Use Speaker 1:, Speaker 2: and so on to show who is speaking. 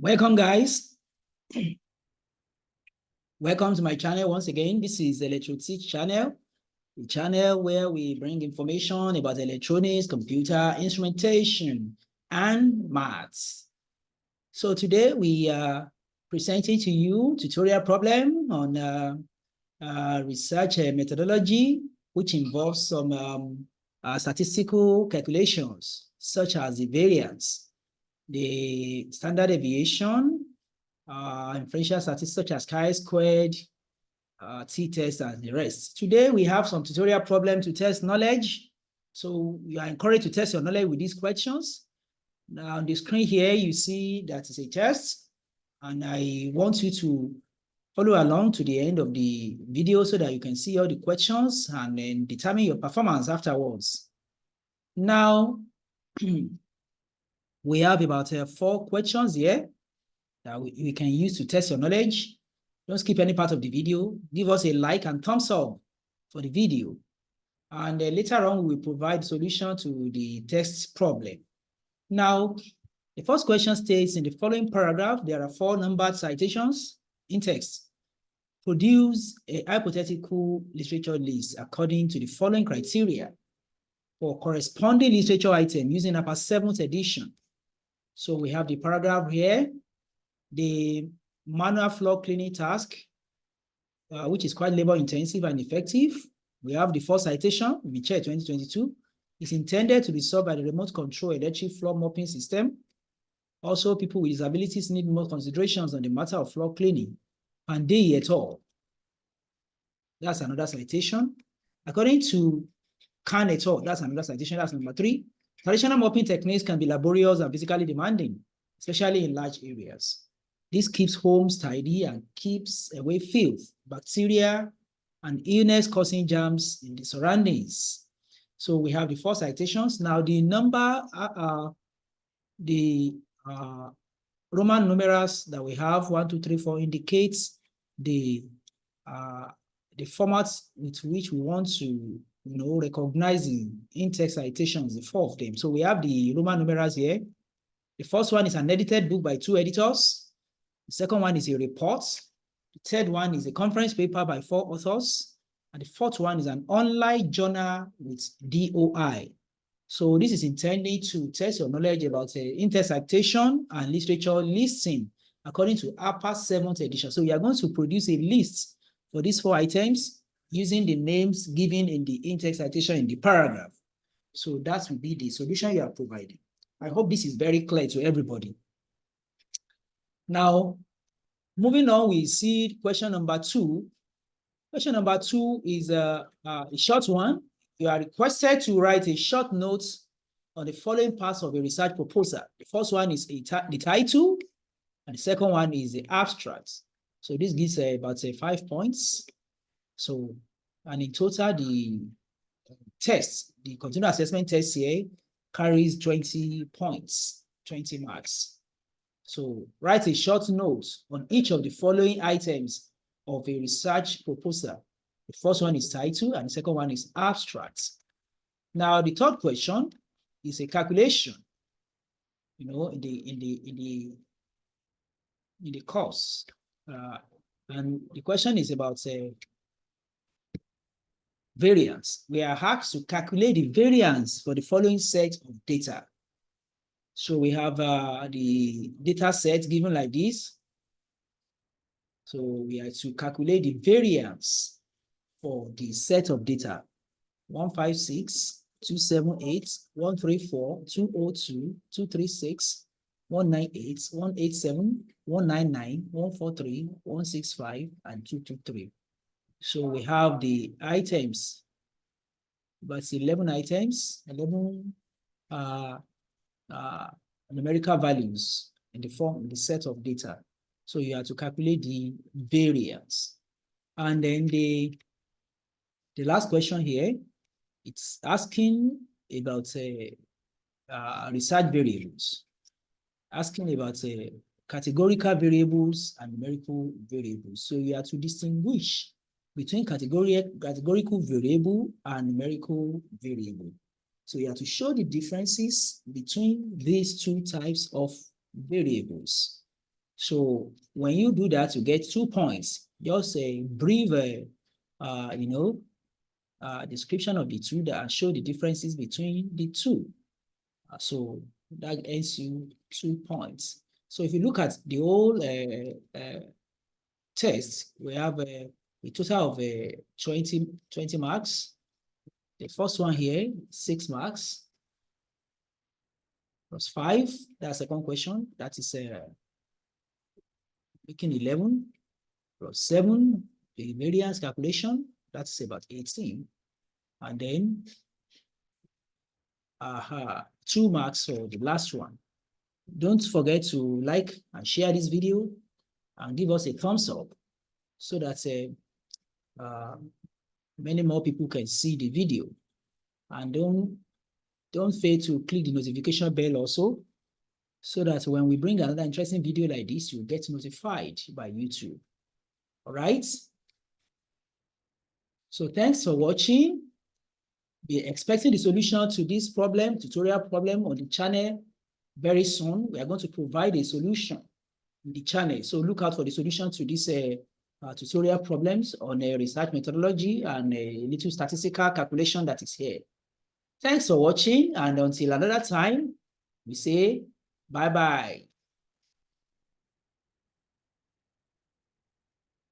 Speaker 1: Welcome, guys. Welcome to my channel once again. This is Electro-Teach channel, the channel where we bring information about electronics, computer, instrumentation, and maths. So today we are presenting to you tutorial problem on research methodology, which involves some statistical calculations, such as the variance, the standard deviation, inferential statistics such as chi-squared, t-test, and the rest. Today, we have some tutorial problem to test knowledge. So you are encouraged to test your knowledge with these questions. Now on the screen here, you see that is a test, and I want you to follow along to the end of the video so that you can see all the questions and then determine your performance afterwards. Now, we have about 4 questions here that we can use to test your knowledge. Don't skip any part of the video. Give us a like and thumbs up for the video. And later on, we will provide solution to the test problem. Now, the first question states in the following paragraph, there are 4 numbered citations in text. Produce a hypothetical literature list according to the following criteria for corresponding literature item using upper 7th edition. So we have the paragraph here. The manual floor cleaning task, which is quite labor intensive and effective. We have the first citation, Chair 2022, is intended to be solved by the remote control electric floor mopping system. Also, people with disabilities need more considerations on the matter of floor cleaning. And they et al. That's another citation. According to Khan et al., that's another citation, that's number 3. Traditional mopping techniques can be laborious and physically demanding, especially in large areas. This keeps homes tidy and keeps away filth, bacteria, and illness-causing germs in the surroundings. So we have the 4 citations. Now the number, Roman numerals that we have, 1, 2, 3, 4, indicates the formats with which we want to, recognize in-text citations, the 4 of them. So we have the Roman numerals here. The first one is an edited book by 2 editors. The second one is a report. The third one is a conference paper by 4 authors. And the fourth one is an online journal with DOI. So this is intended to test your knowledge about in-text citation and literature listing according to upper 7th edition. So we are going to produce a list for these 4 items using the names given in the in-text citation in the paragraph. So that will be the solution you are providing. I hope this is very clear to everybody. Now, moving on, we see question number 2. Question number 2 is a short one. You are requested to write a short note on the following parts of a research proposal. The first one is the title, and the second one is the abstract. So this gives about 5 points. So, and in total, the test, the continuous assessment test here carries 20 points, 20 marks. So write a short note on each of the following items of a research proposal. The first one is title, and the second one is abstract. Now, the third question is a calculation, in the course. And the question is about variance. We are asked to calculate the variance for the following set of data. So we have the data set given like this. So we are to calculate the variance for the set of data 156, 278, 134, 202, 236, 198, 187, 199, 143, 165, and 223. So we have the items, but 11 items, 11 numerical values in the set of data. So you have to calculate the variance. And then the last question here, it's asking about research variables, asking about categorical variables and numerical variables. So you have to distinguish between categorical variable and numerical variable. So you have to show the differences between these 2 types of variables. So when you do that, you get 2 points. Just a brief, description of the two that show the differences between the two. So that earns you 2 points. So if you look at the whole test, we have a total of 20 marks. The first one here, 6 marks, plus 5. That's the second question. That is making 11, plus 7, the variance calculation, that's about 18. And then 2 marks for the last one. Don't forget to like and share this video and give us a thumbs up so that many more people can see the video. And don't fail to click the notification bell also, so that when we bring another interesting video like this, you'll get notified by YouTube. All right? So thanks for watching. Be expecting the solution to this problem, tutorial problem on the channel very soon. We are going to provide a solution in the channel. So look out for the solution to this tutorial problems on a research methodology and a little statistical calculation that is here. Thanks for watching, and until another time, we say bye-bye.